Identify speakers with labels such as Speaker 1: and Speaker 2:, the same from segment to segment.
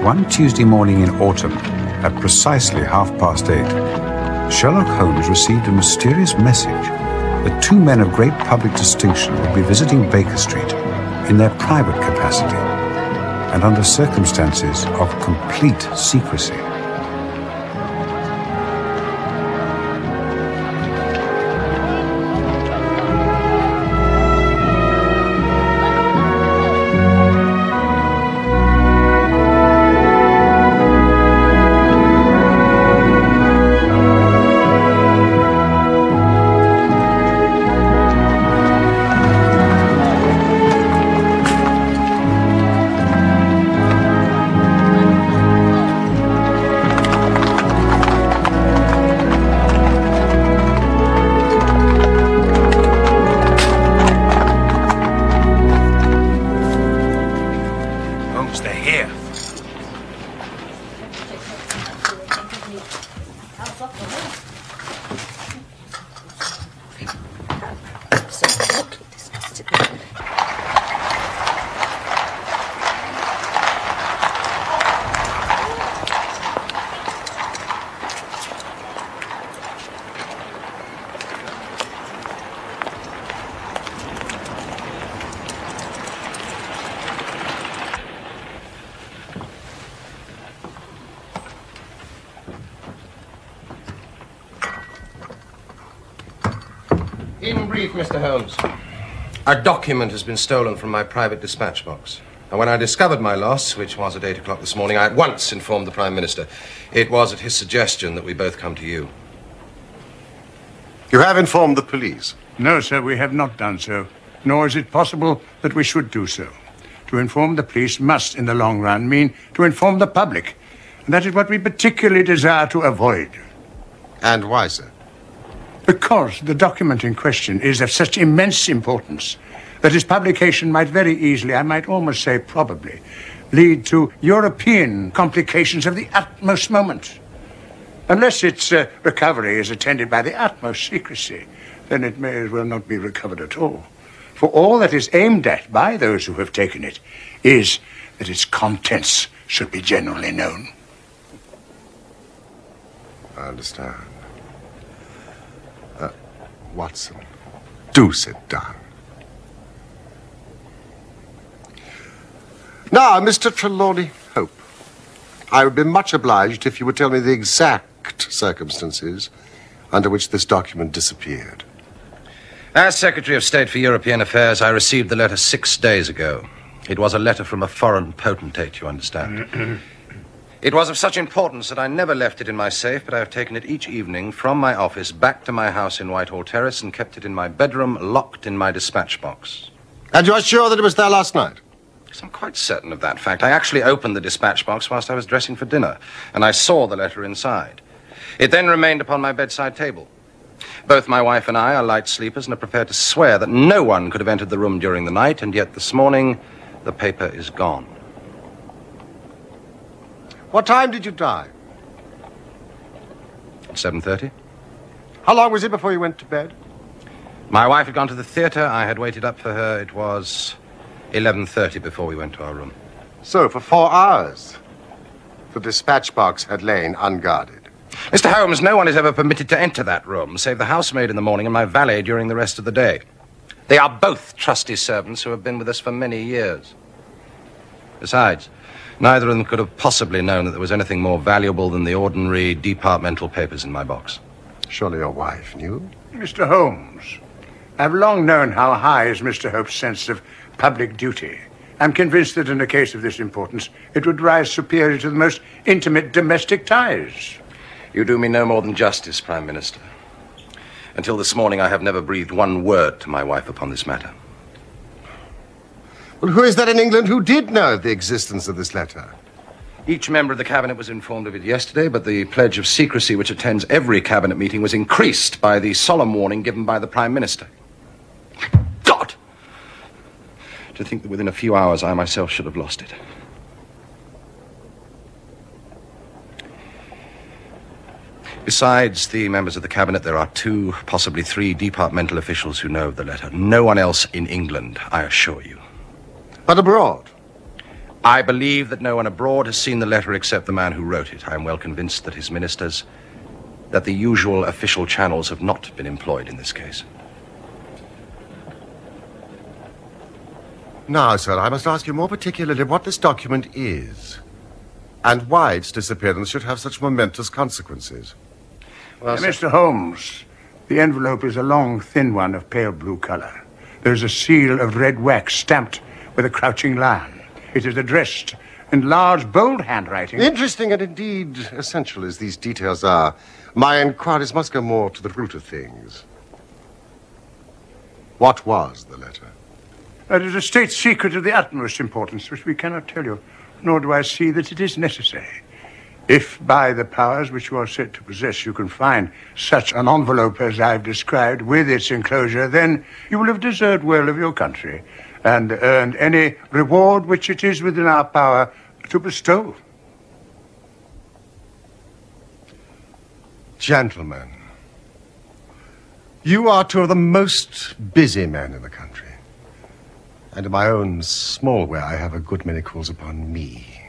Speaker 1: One Tuesday morning in autumn, at precisely 8:30, Sherlock Holmes received a mysterious message that two men of great public distinction would be visiting Baker Street in their private capacity and under circumstances of complete secrecy.
Speaker 2: In brief, Mr. Holmes, a document has been stolen from my private dispatch box. And when I discovered my loss, which was at 8 o'clock this morning, I at once informed the Prime Minister. It was at his suggestion that we both come to you.
Speaker 3: You have informed the police?
Speaker 4: No, sir, we have not done so. Nor is it possible that we should do so. To inform the police must, in the long run, mean to inform the public. And that is what we particularly desire to avoid.
Speaker 3: And why, sir?
Speaker 4: Because the document in question is of such immense importance that its publication might very easily, I might almost say probably, lead to European complications of the utmost moment. Unless its recovery is attended by the utmost secrecy, then it may as well not be recovered at all. For all that is aimed at by those who have taken it is that its contents should be generally known.
Speaker 3: I understand. Watson, do sit down. Now, Mr. Trelawney Hope, I would be much obliged if you would tell me the exact circumstances under which this document disappeared.
Speaker 2: As Secretary of State for European Affairs, I received the letter 6 days ago. It was a letter from a foreign potentate, you understand. It was of such importance that I never left it in my safe, but I have taken it each evening from my office back to my house in Whitehall Terrace and kept it in my bedroom, locked in my dispatch box.
Speaker 3: And you are sure that it was there last night?
Speaker 2: Yes, I'm quite certain of that fact. I actually opened the dispatch box whilst I was dressing for dinner, and I saw the letter inside. It then remained upon my bedside table. Both my wife and I are light sleepers and are prepared to swear that no one could have entered the room during the night, and yet this morning the paper is gone.
Speaker 3: What time did you die?
Speaker 2: At 7:30.
Speaker 3: How long was it before you went to bed?
Speaker 2: My wife had gone to the theatre. I had waited up for her. It was 11:30 before we went to our room.
Speaker 3: So, for 4 hours, the dispatch box had lain unguarded.
Speaker 2: Mr. Holmes, no one is ever permitted to enter that room, save the housemaid in the morning and my valet during the rest of the day. They are both trusty servants who have been with us for many years. Besides, neither of them could have possibly known that there was anything more valuable than the ordinary departmental papers in my box.
Speaker 3: Surely your wife knew?
Speaker 4: Mr. Holmes, I've long known how high is Mr. Hope's sense of public duty. I'm convinced that in a case of this importance, it would rise superior to the most intimate domestic ties.
Speaker 2: You do me no more than justice, Prime Minister. Until this morning, I have never breathed one word to my wife upon this matter.
Speaker 3: Well, who is that in England who did know of the existence of this letter?
Speaker 2: Each member of the cabinet was informed of it yesterday, but the pledge of secrecy which attends every cabinet meeting was increased by the solemn warning given by the Prime Minister. God! To think that within a few hours I myself should have lost it. Besides the members of the cabinet, there are 2, possibly 3 departmental officials who know of the letter. No one else in England, I assure you.
Speaker 3: But abroad?
Speaker 2: I believe that no one abroad has seen the letter except the man who wrote it. I am well convinced that his ministers, that the usual official channels have not been employed in this case.
Speaker 3: Now, sir, I must ask you more particularly what this document is, and why its disappearance should have such momentous consequences.
Speaker 2: Well,
Speaker 4: Mr. Holmes, the envelope is a long, thin one of pale blue color. There's a seal of red wax stamped with a crouching lion. It is addressed in large, bold handwriting.
Speaker 3: Interesting and indeed essential as these details are, my inquiries must go more to the root of things. What was the letter?
Speaker 4: It is a state secret of the utmost importance, which we cannot tell you, nor do I see that it is necessary. If by the powers which you are said to possess you can find such an envelope as I've described with its enclosure, then you will have deserved well of your country and earned any reward which it is within our power to bestow.
Speaker 3: Gentlemen, you are 2 of the most busy men in the country. And in my own small way, I have a good many calls upon me.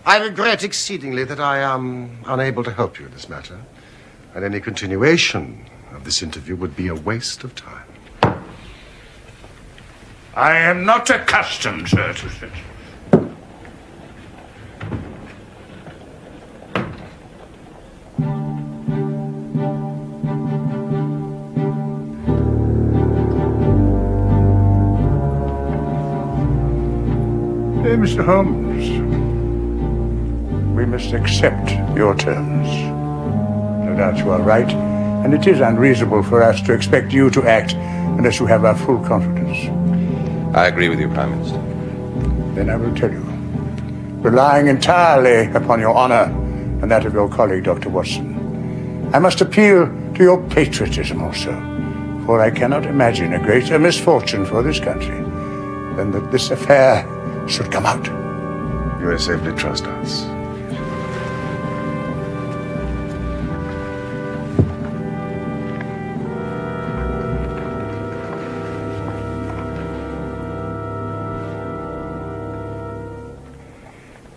Speaker 3: I regret exceedingly that I am unable to help you in this matter, and any continuation of this interview would be a waste of time.
Speaker 4: I am not accustomed, sir, to such. Mr. Holmes, we must accept your terms. No doubt you are right, and it is unreasonable for us to expect you to act unless you have our full confidence.
Speaker 2: I agree with you, Prime Minister.
Speaker 4: Then I will tell you, relying entirely upon your honor and that of your colleague, Dr. Watson, I must appeal to your patriotism also, for I cannot imagine a greater misfortune for this country than that this affair should come out.
Speaker 3: You may safely trust us.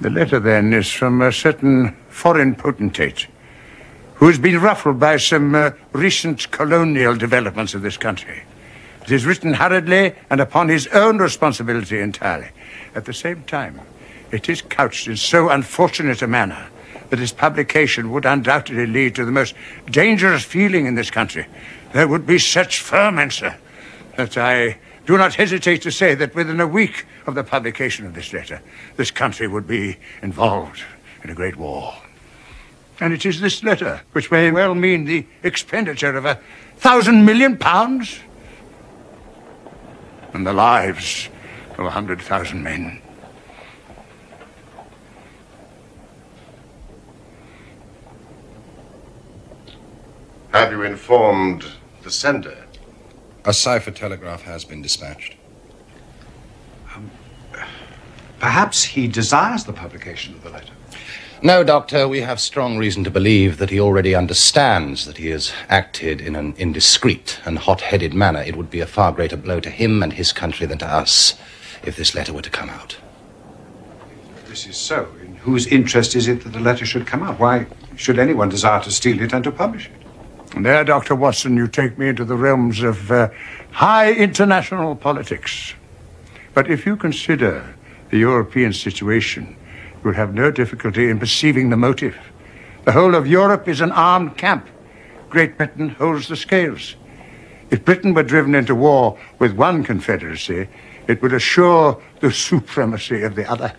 Speaker 4: The letter, then, is from a certain foreign potentate who has been ruffled by some recent colonial developments of this country. It is written hurriedly and upon his own responsibility entirely. At the same time, it is couched in so unfortunate a manner that its publication would undoubtedly lead to the most dangerous feeling in this country. There would be such ferment, sir, that I do not hesitate to say that within a week of the publication of this letter, this country would be involved in a great war. And it is this letter which may well mean the expenditure of £1,000 million and the lives of 100,000 men.
Speaker 3: Have you informed the sender?
Speaker 2: A cipher telegraph has been dispatched.
Speaker 1: Perhaps he desires the publication of the letter.
Speaker 2: No, Doctor, we have strong reason to believe that he already understands that he has acted in an indiscreet and hot-headed manner. It would be a far greater blow to him and his country than to us if this letter were to come out.
Speaker 1: If this is so, in whose interest is it that the letter should come out? Why should anyone desire to steal it and to publish it?
Speaker 4: And there, Dr. Watson, you take me into the realms of high international politics. But if you consider the European situation, you will have no difficulty in perceiving the motive. The whole of Europe is an armed camp. Great Britain holds the scales. If Britain were driven into war with one confederacy, it would assure the supremacy of the other,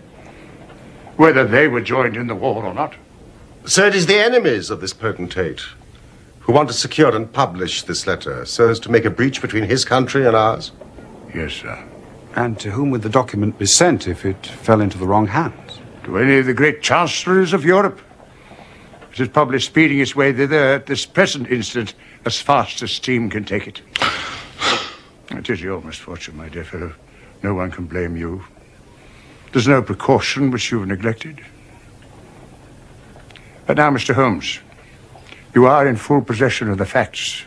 Speaker 4: whether they were joined in the war or not.
Speaker 3: So it is the enemies of this potentate who want to secure and publish this letter so as to make a breach between his country and ours?
Speaker 4: Yes, sir.
Speaker 1: And to whom would the document be sent if it fell into the wrong hands?
Speaker 4: To any of the great chancelleries of Europe. It is probably speeding its way thither at this present instant as fast as steam can take it. It is your misfortune, my dear fellow. No one can blame you. There's no precaution which you've neglected. But now, Mr. Holmes, you are in full possession of the facts.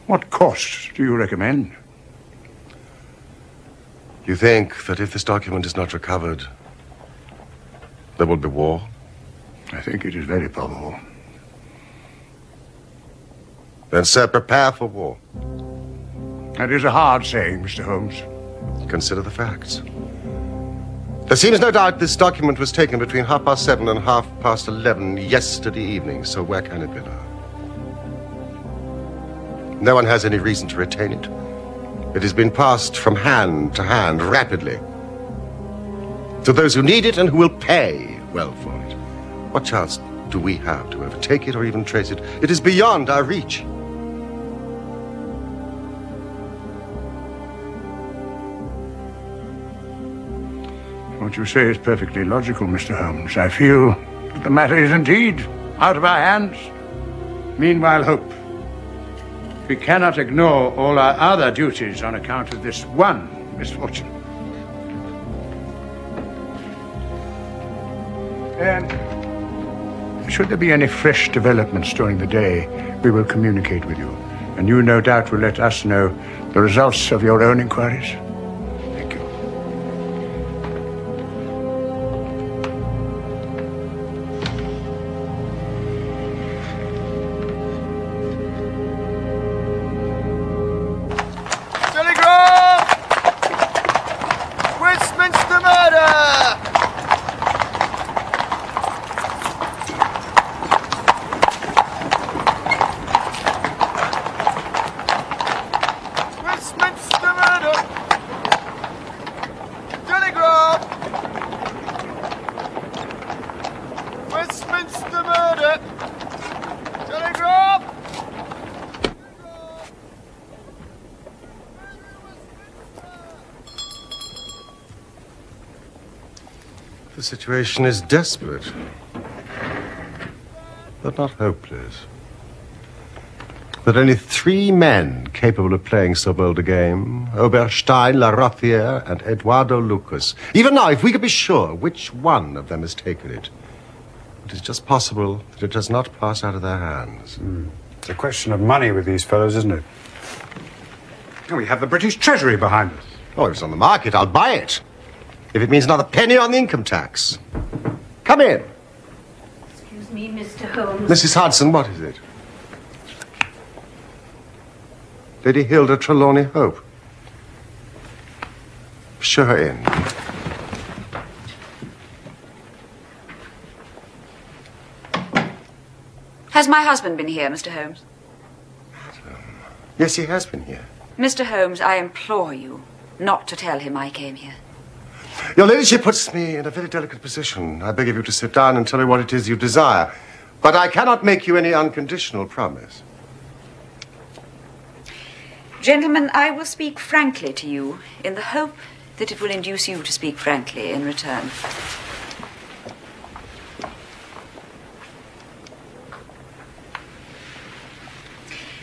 Speaker 4: What course do you recommend?
Speaker 3: You think that if this document is not recovered, there will be war?
Speaker 4: I think it is very probable.
Speaker 3: Then, sir, prepare for war.
Speaker 4: That is a hard saying, Mr. Holmes.
Speaker 3: Consider the facts. There seems no doubt this document was taken between 7:30 and 11:30 yesterday evening, so where can it be now? No one has any reason to retain it. It has been passed from hand to hand rapidly to those who need it and who will pay well for it. What chance do we have to overtake it or even trace it? It is beyond our reach.
Speaker 4: What you say is perfectly logical, Mr. Holmes. I feel that the matter is indeed out of our hands. Meanwhile, hope. We cannot ignore all our other duties on account of this one misfortune. And should there be any fresh developments during the day, we will communicate with you. And you, no doubt, will let us know the results of your own inquiries. Thank you.
Speaker 5: Telegram! Westminster murder! Westminster murder! Telegram! Westminster murder! Telegram!
Speaker 3: The situation is desperate, but not hopeless. There are only 3 men capable of playing so bold a game: Oberstein, La Rothiere, and Eduardo Lucas. Even now, if we could be sure which one of them has taken it, it is just possible that it does not pass out of their hands.
Speaker 1: It's a question of money with these fellows, isn't it? And we have the British Treasury behind us.
Speaker 3: Oh, if it's on the market, I'll buy it. If it means another penny on the income tax. Come in.
Speaker 6: Excuse me, Mr. Holmes.
Speaker 3: Mrs. Hudson, what is it? Lady Hilda Trelawney Hope. Show her in.
Speaker 6: Has my husband been here, Mr. Holmes?
Speaker 3: Yes, he has been here.
Speaker 6: Mr. Holmes, I implore you not to tell him I came here.
Speaker 3: Your ladyship puts me in a very delicate position. I beg of you to sit down and tell me what it is you desire. But I cannot make you any unconditional promise.
Speaker 6: Gentlemen, I will speak frankly to you in the hope that it will induce you to speak frankly in return.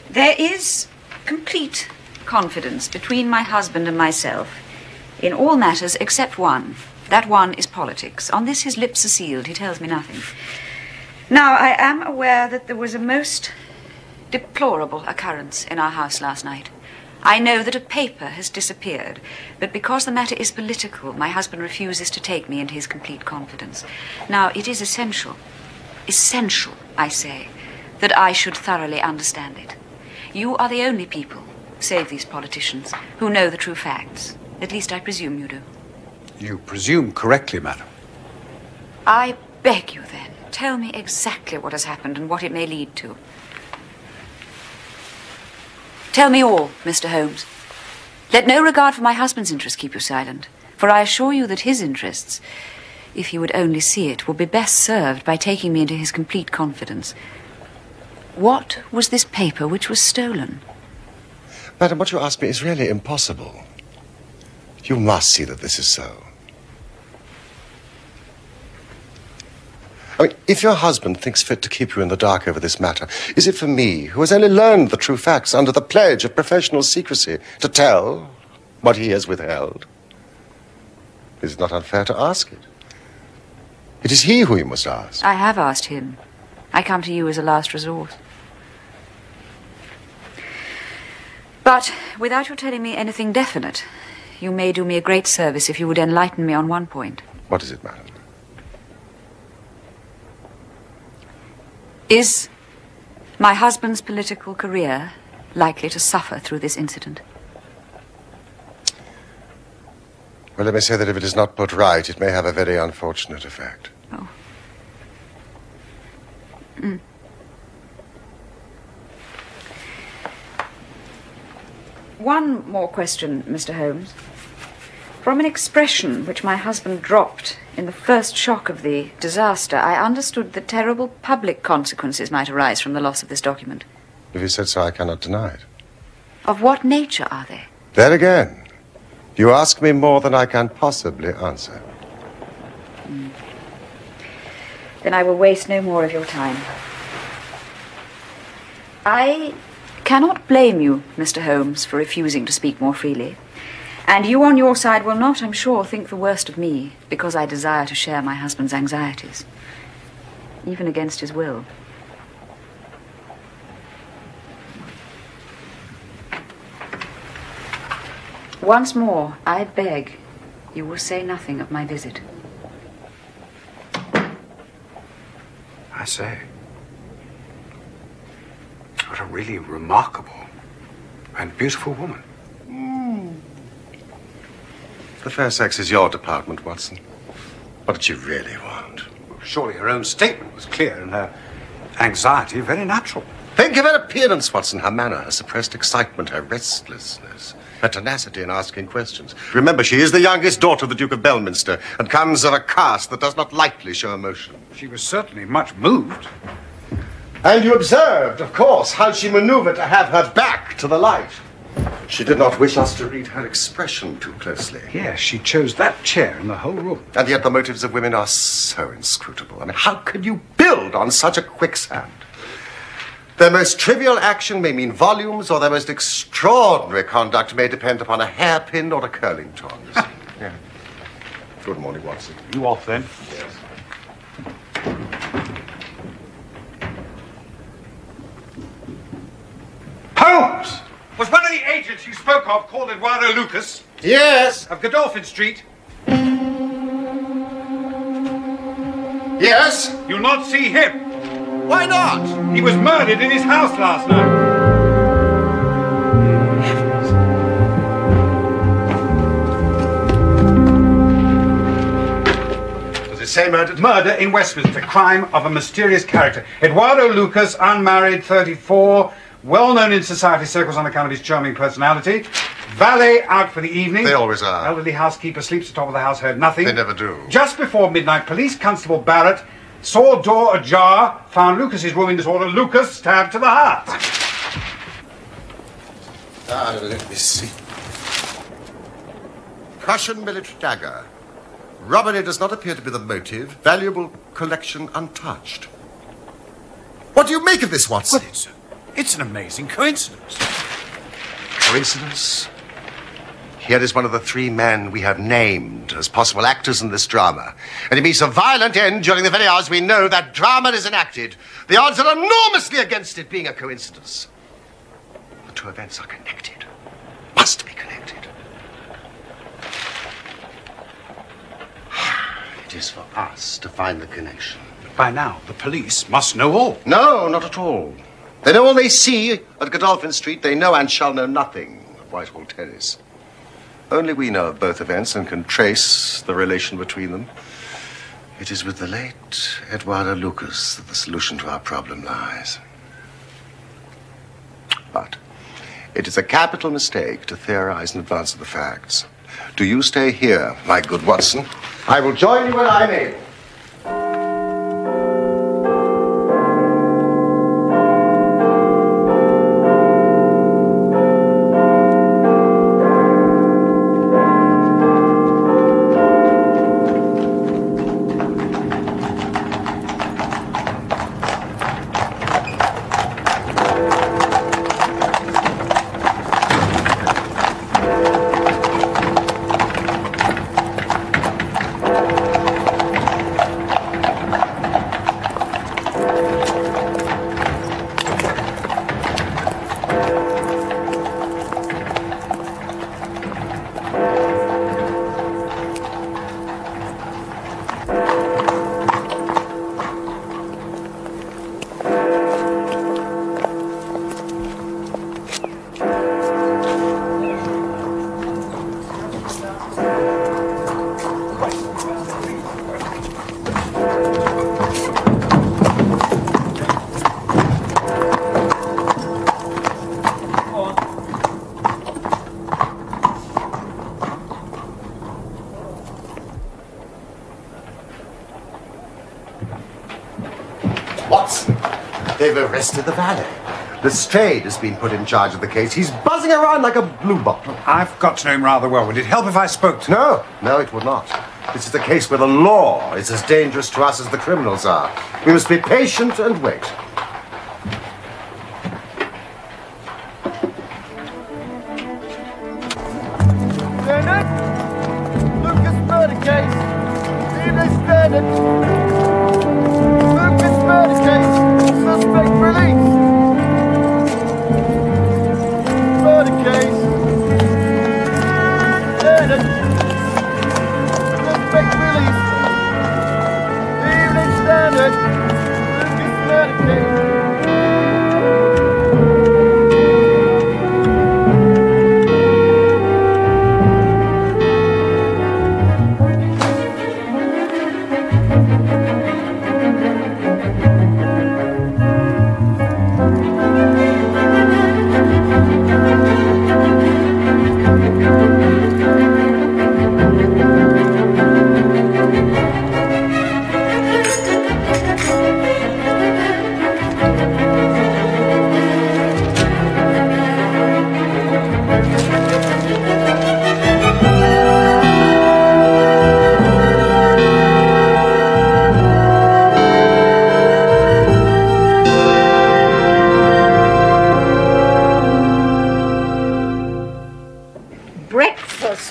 Speaker 6: There is complete confidence between my husband and myself in all matters except one. That one is politics. On this his lips are sealed. He tells me nothing. Now, I am aware that there was a most deplorable occurrence in our house last night. I know that a paper has disappeared, but because the matter is political, my husband refuses to take me into his complete confidence. Now, it is essential, I say, that I should thoroughly understand it. You are the only people, save these politicians, who know the true facts. At least I presume you do.
Speaker 1: You presume correctly, madam.
Speaker 6: I beg you, then, tell me exactly what has happened and what it may lead to. Tell me all, Mr. Holmes. Let no regard for my husband's interests keep you silent, for I assure you that his interests, if he would only see it, will be best served by taking me into his complete confidence. What was this paper which was stolen?
Speaker 3: Madam, what you ask me is really impossible. You must see that this is so. I mean, if your husband thinks fit to keep you in the dark over this matter, is it for me, who has only learned the true facts under the pledge of professional secrecy, to tell what he has withheld? Is it not unfair to ask it? It is he who you must ask.
Speaker 6: I have asked him. I come to you as a last resort. But without your telling me anything definite, you may do me a great service if you would enlighten me on one point.
Speaker 3: What is it, madam?
Speaker 6: Is my husband's political career likely to suffer through this incident?
Speaker 3: Well, let me say that if it is not put right, it may have a very unfortunate effect.
Speaker 6: Oh. One more question, Mr. Holmes. From an expression which my husband dropped in the first shock of the disaster, I understood that terrible public consequences might arise from the loss of this document.
Speaker 3: If you said so, I cannot deny it.
Speaker 6: Of what nature are they?
Speaker 3: There again, you ask me more than I can possibly answer.
Speaker 6: Then I will waste no more of your time. I cannot blame you, Mr. Holmes, for refusing to speak more freely. And you on your side will not, I'm sure, think the worst of me because I desire to share my husband's anxieties, even against his will. Once more, I beg you will say nothing of my visit.
Speaker 1: I say, what a really remarkable and beautiful woman.
Speaker 3: The fair sex is your department, Watson. What did you really want?
Speaker 1: Surely her own statement was clear and her anxiety very natural.
Speaker 3: Think of her appearance, Watson. Her manner, her suppressed excitement, her restlessness, her tenacity in asking questions. Remember, she is the youngest daughter of the Duke of Belminster and comes of a caste that does not lightly show emotion.
Speaker 1: She was certainly much moved.
Speaker 3: And you observed, of course, how she maneuvered to have her back to the light. She did not wish us to read her expression too closely.
Speaker 1: Yes, she chose that chair in the whole room.
Speaker 3: And yet the motives of women are so inscrutable. I mean, how can you build on such a quicksand? Their most trivial action may mean volumes, or their most extraordinary conduct may depend upon a hairpin or a curling tongs. Yeah. Good morning, Watson.
Speaker 1: You off then?
Speaker 3: Yes.
Speaker 1: Holmes! Was one of the agents you spoke of called Eduardo Lucas
Speaker 3: Yes.
Speaker 1: of Godolphin Street?
Speaker 3: Yes.
Speaker 1: You'll not see him.
Speaker 3: Why not?
Speaker 1: He was murdered in his house last night.
Speaker 3: Does it say murdered?
Speaker 1: Murder in Westminster, crime of a mysterious character. Eduardo Lucas, unmarried, 34, well known in society circles on account of his charming personality. Valet out for the evening.
Speaker 3: They always are.
Speaker 1: Elderly housekeeper sleeps atop of the house, heard nothing.
Speaker 3: They never do.
Speaker 1: Just before midnight, Police Constable Barrett saw door ajar, found Lucas's room in disorder. Lucas stabbed to the heart.
Speaker 3: Let me see. Prussian military dagger. Robbery does not appear to be the motive. Valuable collection untouched. What do you make of this, Watson?
Speaker 1: Well, it's an amazing coincidence.
Speaker 3: Coincidence? Here is one of the three men we have named as possible actors in this drama. And it means a violent end during the very hours we know that drama is enacted. The odds are enormously against it being a coincidence. The two events are connected. Must be connected. It is for us to find the connection.
Speaker 4: By now, the police must know all.
Speaker 3: No, not at all. They know all they see at Godolphin Street. They know and shall know nothing of Whitehall Terrace. Only we know of both events and can trace the relation between them. It is with the late Eduardo Lucas that the solution to our problem lies. But it is a capital mistake to theorize in advance of the facts. Do you stay here, my good Watson? I will join you when I'm able. Watson, they've arrested the valet. Lestrade has been put in charge of the case. He's buzzing around like a bluebottle.
Speaker 4: I've got to know him rather well. Would it help if I spoke to him?
Speaker 3: No, it would not. This is a case where the law is as dangerous to us as the criminals are. We must be patient and wait.
Speaker 5: Lieutenant! Lucas murder case! Evening Standard! Lucas murder case! Suspect released! Murder case! Standard! Suspect released! Evening Standard! Lucas murder case!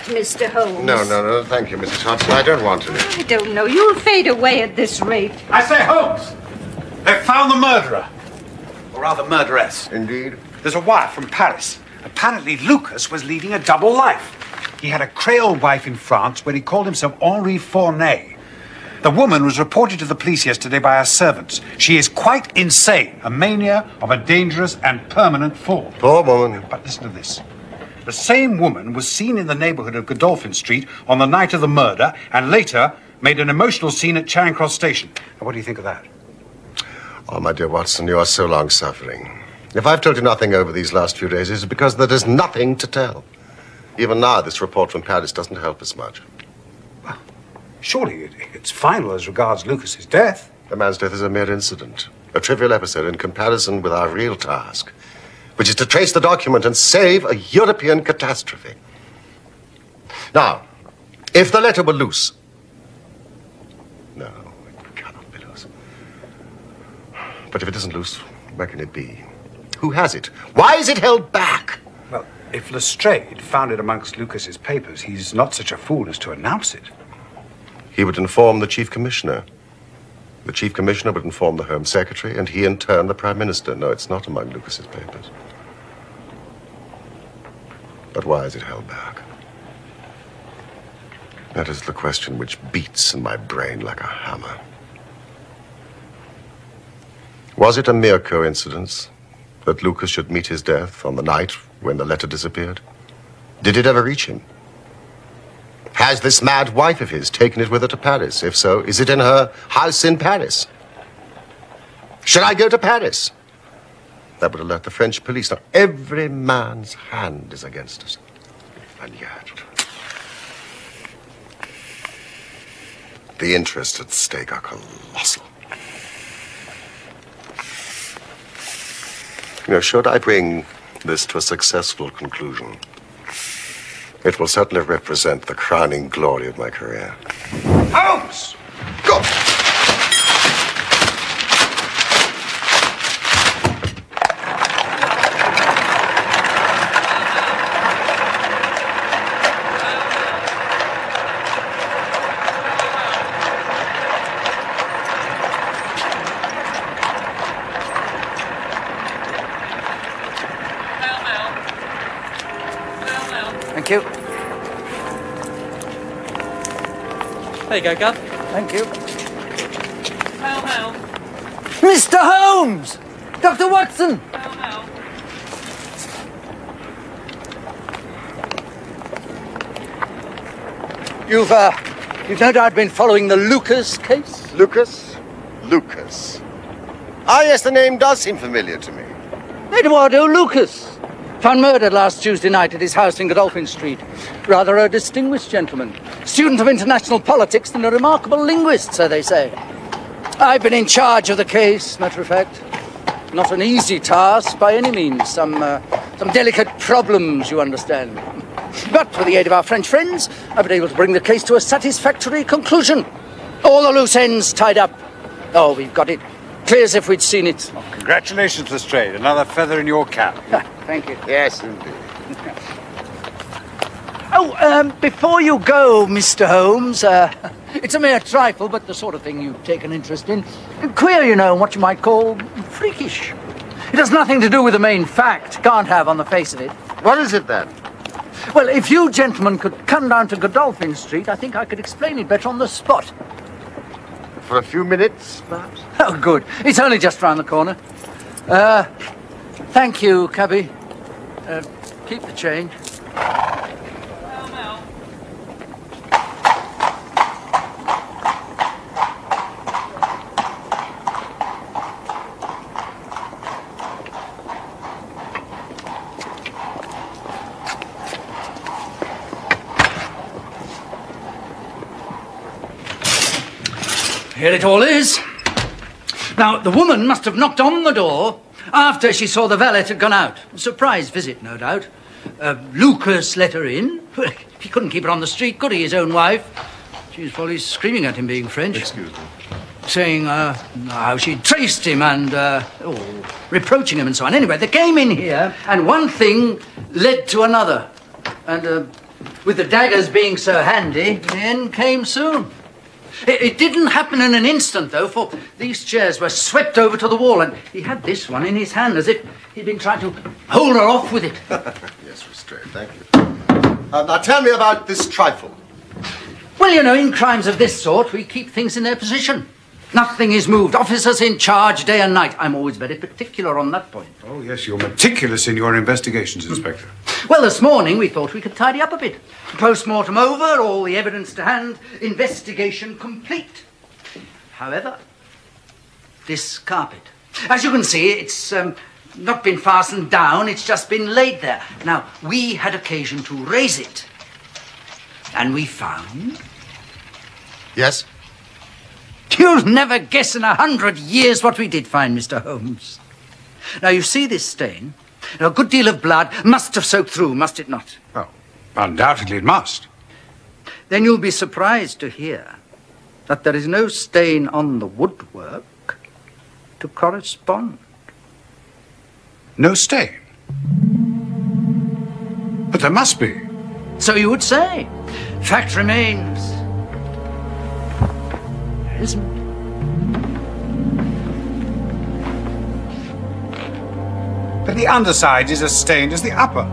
Speaker 7: Mr. Holmes.
Speaker 3: No, thank you, Mrs. Hudson. I don't want any.
Speaker 7: I don't know. You'll fade away at this rate.
Speaker 4: I say, Holmes! They've found the murderer. Or rather, murderess.
Speaker 3: Indeed.
Speaker 4: There's a wire from Paris. Apparently, Lucas was leading a double life. He had a Creole wife in France where he called himself Henri Fournay. The woman was reported to the police yesterday by her servants. She is quite insane, a mania of a dangerous and permanent fall.
Speaker 3: Poor woman.
Speaker 4: But listen to this. The same woman was seen in the neighborhood of Godolphin Street on the night of the murder and later made an emotional scene at Charing Cross Station. Now, what do you think of that?
Speaker 3: Oh, my dear Watson, you are so long-suffering. If I've told you nothing over these last few days, it's because there is nothing to tell. Even now, this report from Paris doesn't help us much.
Speaker 4: Well, surely it's final as regards Lucas's death.
Speaker 3: The man's death is a mere incident, a trivial episode in comparison with our real task, which is to trace the document and save a European catastrophe. Now, if the letter were loose... No, it cannot be loose. But if it isn't loose, where can it be? Who has it? Why is it held back?
Speaker 4: Well, if Lestrade found it amongst Lucas's papers, he's not such a fool as to announce it.
Speaker 3: He would inform the Chief Commissioner. The Chief Commissioner would inform the Home Secretary, and he, in turn, the Prime Minister. No, it's not among Lucas's papers. But why is it held back? That is the question which beats in my brain like a hammer. Was it a mere coincidence that Lucas should meet his death on the night when the letter disappeared? Did it ever reach him? Has this mad wife of his taken it with her to Paris? If so, is it in her house in Paris? Should I go to Paris? That would alert the French police. Now, every man's hand is against us. And yet, the interests at stake are colossal. You know, should I bring this to a successful conclusion, it will certainly represent the crowning glory of my career.
Speaker 2: Holmes!
Speaker 3: Go!
Speaker 8: Thank you.
Speaker 9: There you go, Gov.
Speaker 8: Thank you.
Speaker 9: Hail, hail.
Speaker 8: Mr. Holmes! Dr. Watson!
Speaker 9: Hail, hail.
Speaker 8: You've no doubt been following the Lucas case?
Speaker 3: Lucas? Lucas. Ah, yes, the name does seem familiar to me.
Speaker 8: Eduardo Lucas. Found murdered last Tuesday night at his house in Godolphin Street. Rather a distinguished gentleman. Student of international politics and a remarkable linguist, so they say. I've been in charge of the case, matter of fact. Not an easy task by any means. Some delicate problems, you understand. But with the aid of our French friends, I've been able to bring the case to a satisfactory conclusion. All the loose ends tied up. Oh, we've got it. Clear as if we'd seen it.
Speaker 1: Oh, congratulations, Lestrade. Another feather in your cap.
Speaker 8: Thank you.
Speaker 3: Yes, indeed.
Speaker 8: Before you go, Mr. Holmes, it's a mere trifle, but the sort of thing you take an interest in. Queer, you know, what you might call freakish. It has nothing to do with the main fact. Can't have on the face of it.
Speaker 3: What is it, then?
Speaker 8: Well, if you gentlemen could come down to Godolphin Street, I think I could explain it better on the spot.
Speaker 3: For a few minutes, perhaps?
Speaker 8: Oh, good. It's only just round the corner. Thank you, cabby. Keep the change.
Speaker 9: Hail, hail.
Speaker 8: Here it all is. Now, the woman must have knocked on the door after she saw the valet had gone out. A surprise visit, no doubt. Lucas let her in. He couldn't keep her on the street, could he, his own wife? She was probably screaming at him being French.
Speaker 3: Excuse me.
Speaker 8: Saying how she'd traced him and reproaching him and so on. Anyway, they came in here and one thing led to another. And with the daggers being so handy, the end came soon. It didn't happen in an instant, though, for these chairs were swept over to the wall, and he had this one in his hand, as if he'd been trying to hold her off with it.
Speaker 3: Yes, Lestrade, thank you. Now tell me about this trifle.
Speaker 8: Well, you know, in crimes of this sort, we keep things in their position. Nothing is moved. Officers in charge day and night. I'm always very particular on that point.
Speaker 1: Oh, yes, you're meticulous in your investigations, Inspector.
Speaker 8: Well, this morning we thought we could tidy up a bit. Post-mortem over, all the evidence to hand, investigation complete. However, this carpet. As you can see, it's not been fastened down, it's just been laid there. Now, we had occasion to raise it. And we found...
Speaker 3: Yes?
Speaker 8: You'll never guess in 100 years what we did find, Mr. Holmes. Now, you see this stain? A good deal of blood must have soaked through, must it not?
Speaker 1: Oh, undoubtedly it must.
Speaker 8: Then you'll be surprised to hear that there is no stain on the woodwork to correspond.
Speaker 1: No stain? But there must be.
Speaker 8: So you would say. Fact remains. There isn't.
Speaker 1: But the underside is as stained as the upper.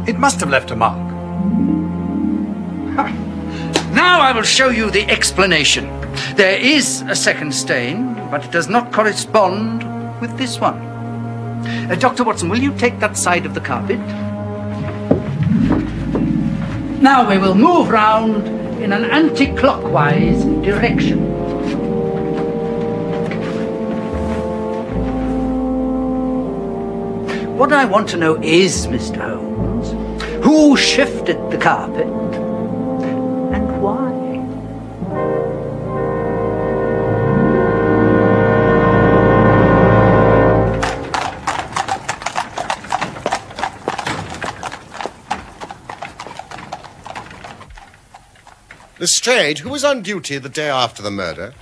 Speaker 1: It must have left a mark.
Speaker 8: Now I will show you the explanation. There is a second stain, but it does not correspond with this one. Dr. Watson, will you take that side of the carpet? Now we will move round in an anti-clockwise direction. What I want to know is, Mr. Holmes, who shifted the carpet and why?
Speaker 3: Lestrade, who was on duty the day after the murder?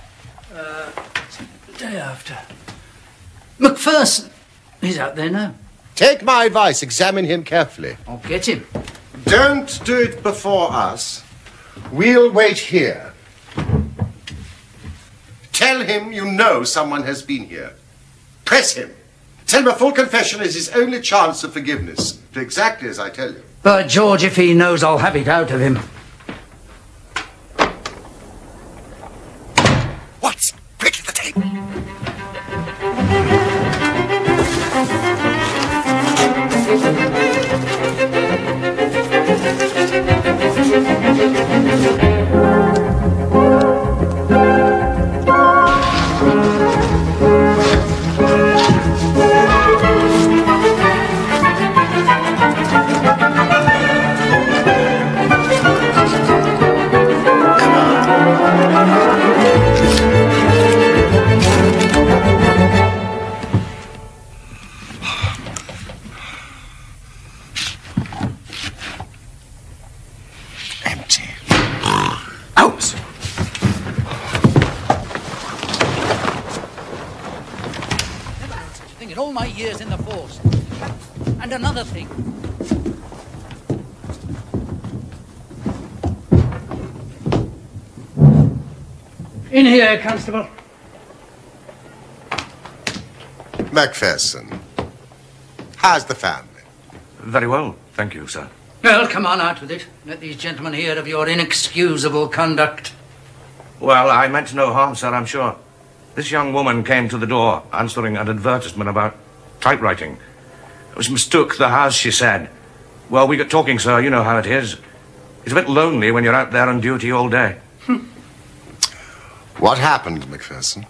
Speaker 8: The day after. Macpherson. He's out there now.
Speaker 3: Take my advice, examine him carefully.
Speaker 8: I'll get him.
Speaker 3: Don't do it before us. We'll wait here. Tell him you know someone has been here. Press him. Tell him a full confession is his only chance of forgiveness. Do exactly as I tell you.
Speaker 8: By George, if he knows, I'll have it out of him.
Speaker 3: Watson, quick to the table.
Speaker 8: In all my years in the force. And another thing. In here, Constable.
Speaker 3: Macpherson, how's the family?
Speaker 10: Very well, thank you, sir.
Speaker 8: Well, come on, out with it. Let these gentlemen hear of your inexcusable conduct.
Speaker 10: Well, I meant no harm, sir, I'm sure. This young woman came to the door answering an advertisement about typewriting. It was mistook the house, she said. Well, we got talking, sir. You know how it is. It's a bit lonely when you're out there on duty all day.
Speaker 3: What happened, Macpherson?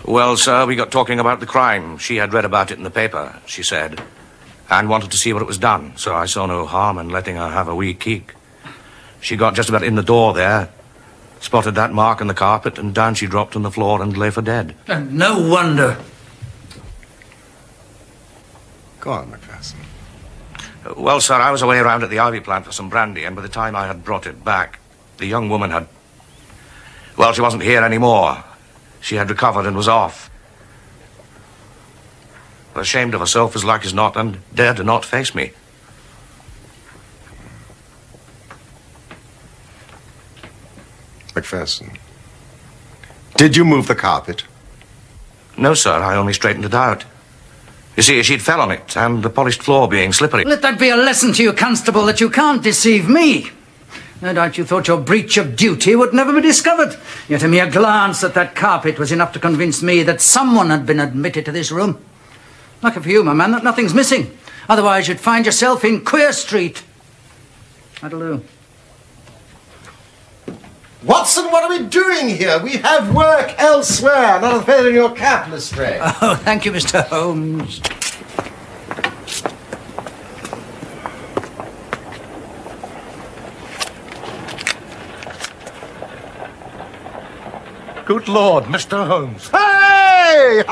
Speaker 10: Well, sir, we got talking about the crime. She had read about it in the paper, she said, and wanted to see what it was done. So I saw no harm in letting her have a wee keek. She got just about in the door there, spotted that mark on the carpet, and down she dropped on the floor and lay for dead.
Speaker 8: And no wonder.
Speaker 3: Go on, Macpherson.
Speaker 10: Well, sir, I was away around at the Ivy plant for some brandy, and by the time I had brought it back, the young woman had... Well, she wasn't here anymore. She had recovered and was off. Ashamed of herself as like as not, and dared to not face me.
Speaker 3: Macpherson, did you move the carpet?
Speaker 10: No, sir, I only straightened it out. You see, she'd fell on it, and the polished floor being slippery.
Speaker 8: Let that be a lesson to you, Constable, that you can't deceive me. No doubt you thought your breach of duty would never be discovered. Yet a mere glance at that carpet was enough to convince me that someone had been admitted to this room. Lucky for you, my man, that nothing's missing. Otherwise, you'd find yourself in Queer Street. That'll do.
Speaker 3: Watson, what are we doing here? We have work elsewhere. Not a feather in your cap, Lestrade.
Speaker 8: Oh, thank you, Mr. Holmes.
Speaker 10: Good Lord, Mr. Holmes.
Speaker 3: Hey!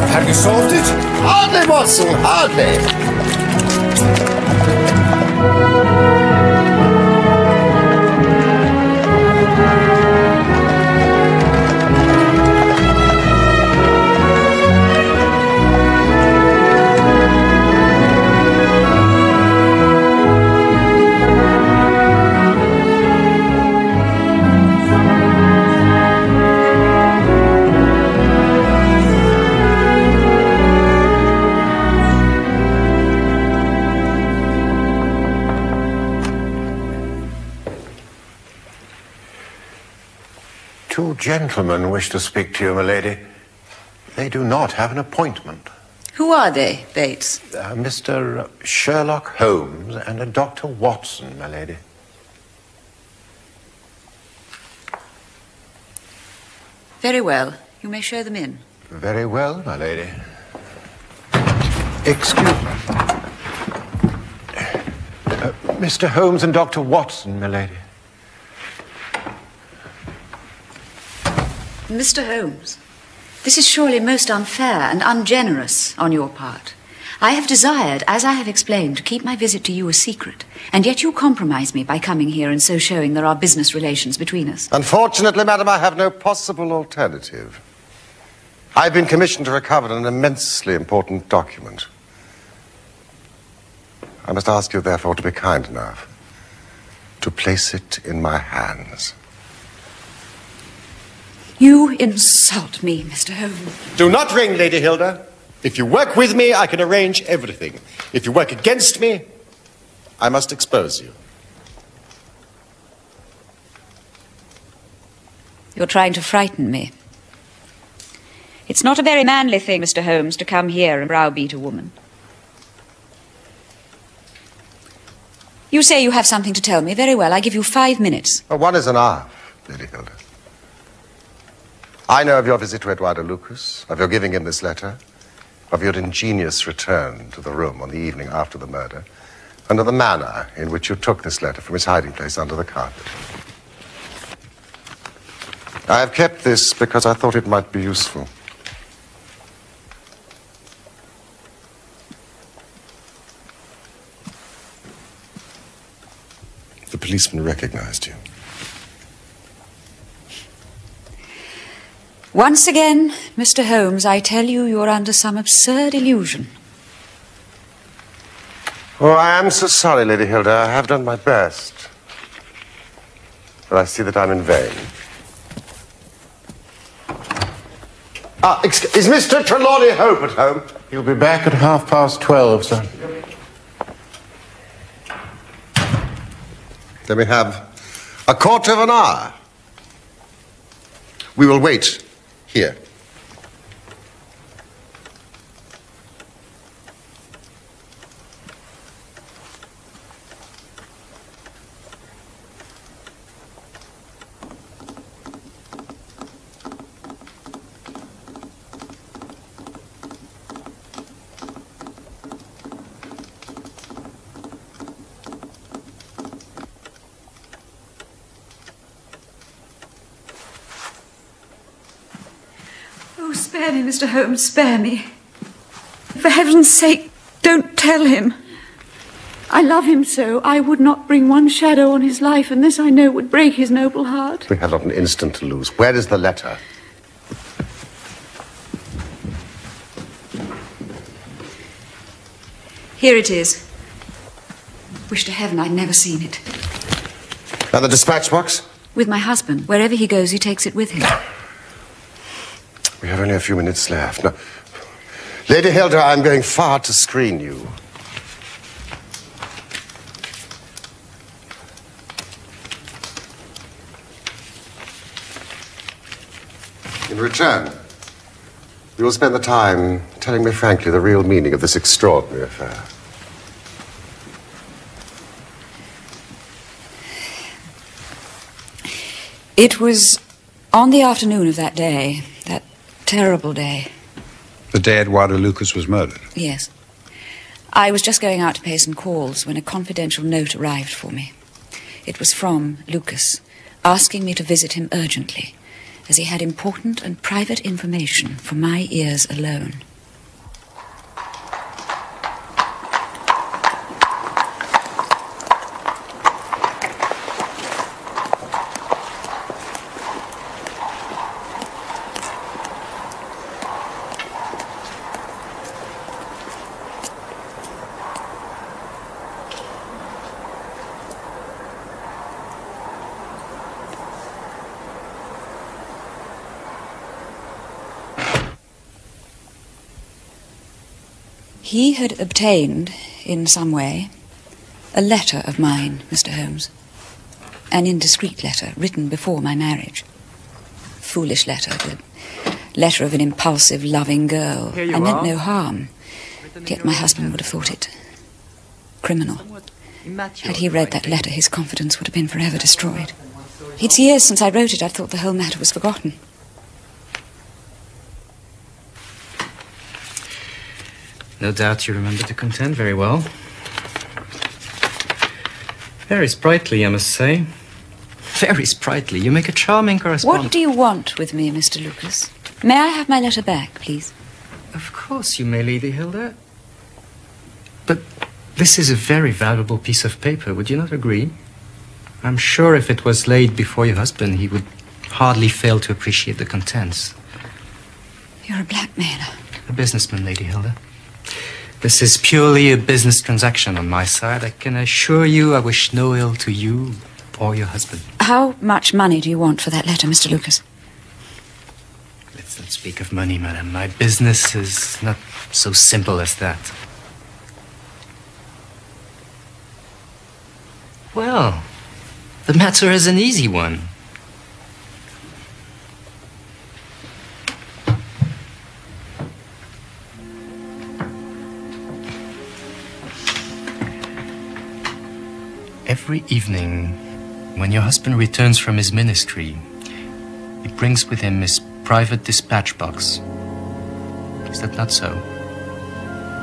Speaker 3: Have you solved it? Hardly, Watson, hardly. Two gentlemen wish to speak to you, milady. They do not have an appointment.
Speaker 6: Who are they, Bates?
Speaker 3: Mr. Sherlock Holmes and a Dr. Watson, milady.
Speaker 6: Very well. You may show them in.
Speaker 3: Very well, my lady. Excuse me. Mr. Holmes and Dr. Watson, my lady.
Speaker 6: Mr. Holmes, this is surely most unfair and ungenerous on your part. I have desired, as I have explained, to keep my visit to you a secret, and yet you compromise me by coming here and so showing there are business relations between us.
Speaker 3: Unfortunately, madam, I have no possible alternative. I've been commissioned to recover an immensely important document. I must ask you, therefore, to be kind enough to place it in my hands.
Speaker 6: You insult me, Mr. Holmes.
Speaker 3: Do not ring, Lady Hilda. If you work with me, I can arrange everything. If you work against me, I must expose you.
Speaker 6: You're trying to frighten me. It's not a very manly thing, Mr. Holmes, to come here and browbeat a woman. You say you have something to tell me. Very well, I give you 5 minutes.
Speaker 3: Well, one is enough, Lady Hilda. I know of your visit to Eduardo Lucas, of your giving him this letter, of your ingenious return to the room on the evening after the murder, and of the manner in which you took this letter from its hiding place under the carpet. I have kept this because I thought it might be useful. The policeman recognized you.
Speaker 6: Once again, Mr. Holmes, I tell you, you're under some absurd illusion.
Speaker 3: Oh, I am so sorry, Lady Hilda. I have done my best. But I see that I'm in vain. Is Mr. Trelawney Hope at home?
Speaker 11: He'll be back at 12:30, sir.
Speaker 3: Then we have a quarter of an hour. We will wait here.
Speaker 6: Oh, spare me, Mr. Holmes, spare me. For heaven's sake, don't tell him. I love him so, I would not bring one shadow on his life, and this I know would break his noble heart.
Speaker 3: We have not an instant to lose. Where is the letter?
Speaker 6: Here it is. Wish to heaven I'd never seen it.
Speaker 3: And the dispatch box?
Speaker 6: With my husband. Wherever he goes, he takes it with him.
Speaker 3: We have only a few minutes left. Now, Lady Hilda, I'm going far to screen you. In return, you will spend the time telling me frankly the real meaning of this extraordinary affair.
Speaker 6: It was on the afternoon of that day, that terrible day.
Speaker 1: The day Eduardo Lucas was murdered?
Speaker 6: Yes. I was just going out to pay some calls when a confidential note arrived for me. It was from Lucas, asking me to visit him urgently, as he had important and private information for my ears alone. He had obtained, in some way, a letter of mine, Mr. Holmes. An indiscreet letter, written before my marriage. foolish letter, the letter of an impulsive, loving girl. I meant no harm, yet my husband would have thought it criminal. Had he read that letter, his confidence would have been forever destroyed. It's years since I wrote it. I thought the whole matter was forgotten.
Speaker 12: No doubt you remember the content very well. Very sprightly, I must say. Very sprightly. You make a charming correspondent.
Speaker 6: What do you want with me, Mr. Lucas? May I have my letter back, please?
Speaker 12: Of course you may, Lady Hilda. But this is a very valuable piece of paper, would you not agree? I'm sure if it was laid before your husband, he would hardly fail to appreciate the contents.
Speaker 6: You're a blackmailer.
Speaker 12: A businessman, Lady Hilda. This is purely a business transaction on my side. I can assure you I wish no ill to you or your husband.
Speaker 6: How much money do you want for that letter, Mr. Lucas?
Speaker 12: Let's not speak of money, madam. My business is not so simple as that. Well, the matter is an easy one. Every evening, when your husband returns from his ministry, he brings with him his private dispatch box. Is that not so?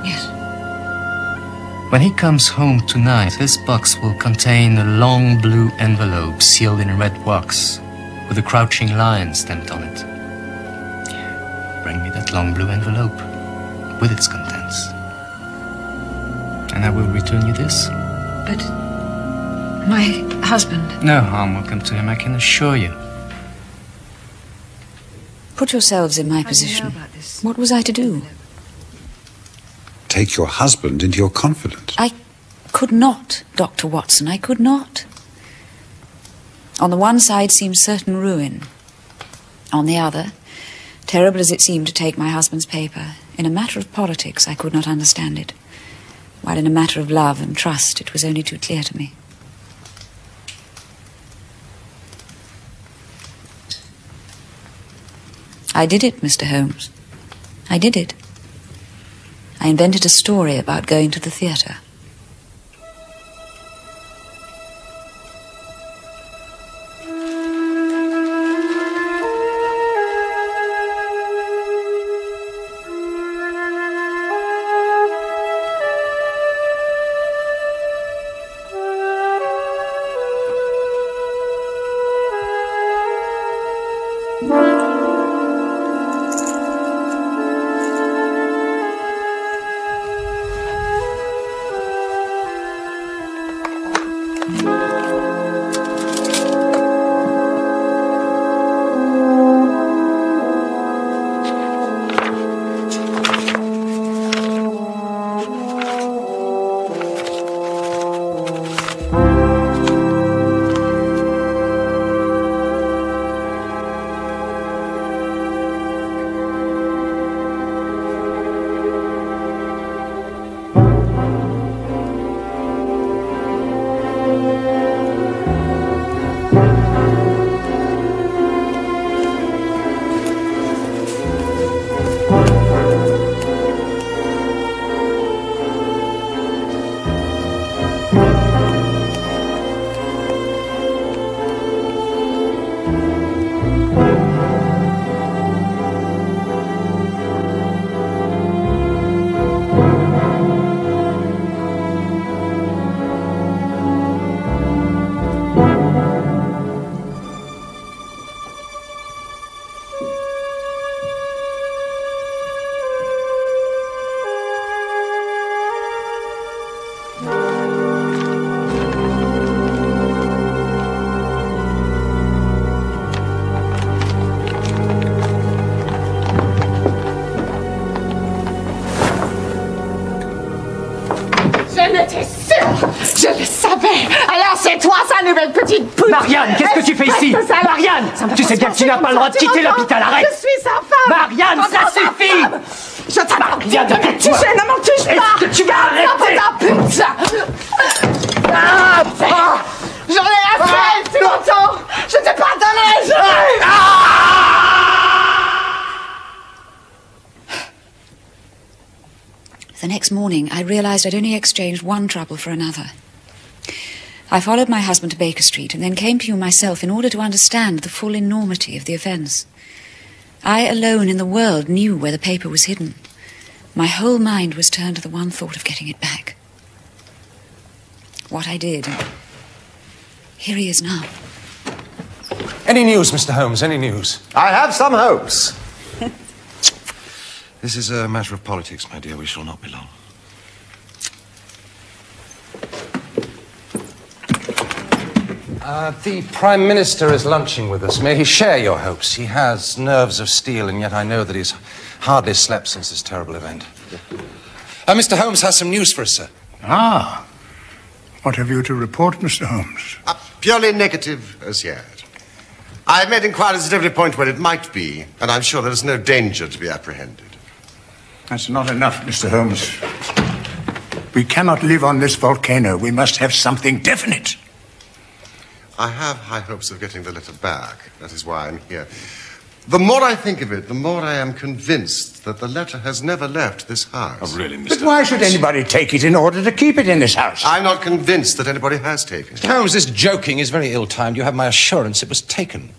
Speaker 6: Yes.
Speaker 12: When he comes home tonight, this box will contain a long blue envelope sealed in red wax with a crouching lion stamped on it. Bring me that long blue envelope with its contents, and I will return you this.
Speaker 6: But my husband...
Speaker 12: No harm will come to him, I can assure you.
Speaker 6: Put yourselves in my position. What was I to do?
Speaker 1: Take your husband into your confidence.
Speaker 6: I could not, Dr. Watson, I could not. On the one side seemed certain ruin. On the other, terrible as it seemed to take my husband's paper, in a matter of politics I could not understand it, while in a matter of love and trust it was only too clear to me. I did it, Mr. Holmes. I did it. I invented a story about going to the theatre.
Speaker 13: Je le savais. Alors c'est toi, sa nouvelle petite pute.
Speaker 14: Marianne, qu'est-ce que tu fais ici? Marianne, tu sais bien que tu n'as pas le droit de quitter l'hôpital, arrête.
Speaker 13: Je suis sa femme.
Speaker 14: Marianne, ça suffit.
Speaker 13: Je t'apprends. Viens de me toucher, ne m'en touche pas.
Speaker 14: Est-ce que tu vas arrêter?
Speaker 13: Ta pute. J'en ai assez, tu m'entends? Je t'ai pardonné.
Speaker 6: morning, I realized I'd only exchanged one trouble for another. I followed my husband to Baker Street and then came to you myself in order to understand the full enormity of the offence. I alone in the world knew where the paper was hidden. My whole mind was turned to the one thought of getting it back. What I did, and here he is now.
Speaker 2: Any news, Mr. Holmes? Any news?
Speaker 3: I have some hopes.
Speaker 2: This is a matter of politics, my dear. We shall not be long. The Prime Minister is lunching with us. May he share your hopes? He has nerves of steel, and yet I know that he's hardly slept since this terrible event. Mr. Holmes has some news for us, sir.
Speaker 4: Ah. What have you to report, Mr. Holmes?
Speaker 3: Purely negative as yet. I have made inquiries at every point where it might be, and I'm sure there is no danger to be apprehended.
Speaker 4: That's not enough, Mr. Holmes. We cannot live on this volcano. We must have something definite.
Speaker 3: I have high hopes of getting the letter back. That is why I'm here. The more I think of it, the more I am convinced that the letter has never left this house.
Speaker 2: Oh, really, Mr.
Speaker 4: But why should anybody take it in order to keep it in this house?
Speaker 3: I'm not convinced that anybody has taken it.
Speaker 2: Mr. Holmes, this joking is very ill-timed. You have my assurance it was taken.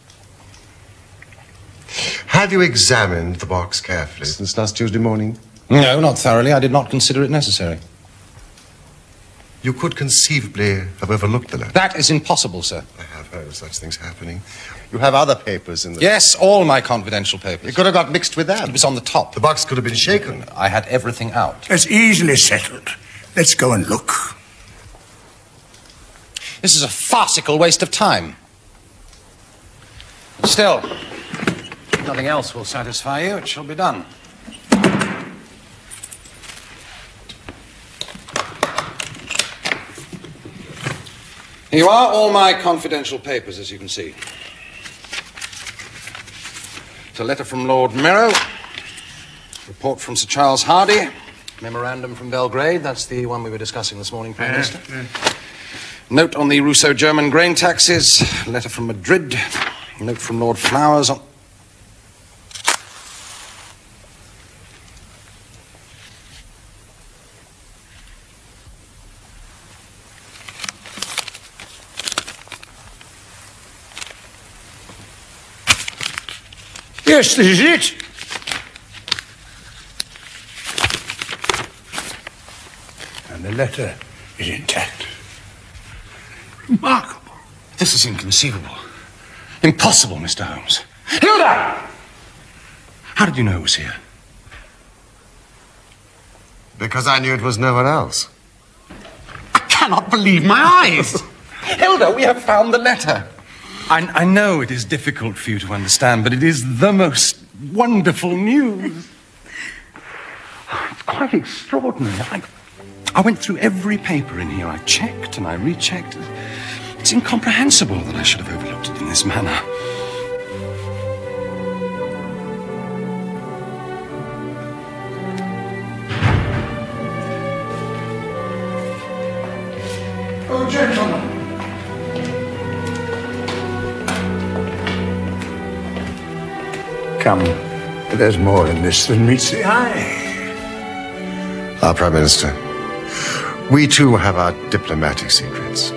Speaker 3: Have you examined the box carefully since last Tuesday morning?
Speaker 2: No, not thoroughly. I did not consider it necessary.
Speaker 3: You could conceivably have overlooked the letter.
Speaker 2: That is impossible, sir.
Speaker 3: I have heard of such things happening. You have other papers in the...
Speaker 2: Yes, all my confidential papers.
Speaker 3: It could have got mixed with that.
Speaker 2: It was on the top.
Speaker 3: The box could have been shaken.
Speaker 2: I had everything out.
Speaker 4: It's easily settled. Let's go and look.
Speaker 2: This is a farcical waste of time. Still, if nothing else will satisfy you, it shall be done. Here you are, all my confidential papers, as you can see. It's a letter from Lord Merrow, report from Sir Charles Hardy, memorandum from Belgrade, that's the one we were discussing this morning, Prime Minister. Note on the Russo-German grain taxes, letter from Madrid, note from Lord Flowers on...
Speaker 4: Yes, this is it. And the letter is intact. Remarkable.
Speaker 2: This is inconceivable. Impossible, Mr. Holmes.
Speaker 4: Hilda!
Speaker 2: How did you know it was here?
Speaker 3: Because I knew it was nowhere else.
Speaker 2: I cannot believe my eyes. Hilda, we have found the letter. I know it is difficult for you to understand, but it is the most wonderful news. It's quite extraordinary. I went through every paper in here. I checked and I rechecked. It's incomprehensible that I should have overlooked it in this manner.
Speaker 4: Oh, gentlemen. Come, there's more in this than meets the eye.
Speaker 3: Our Prime Minister, we too have our diplomatic secrets.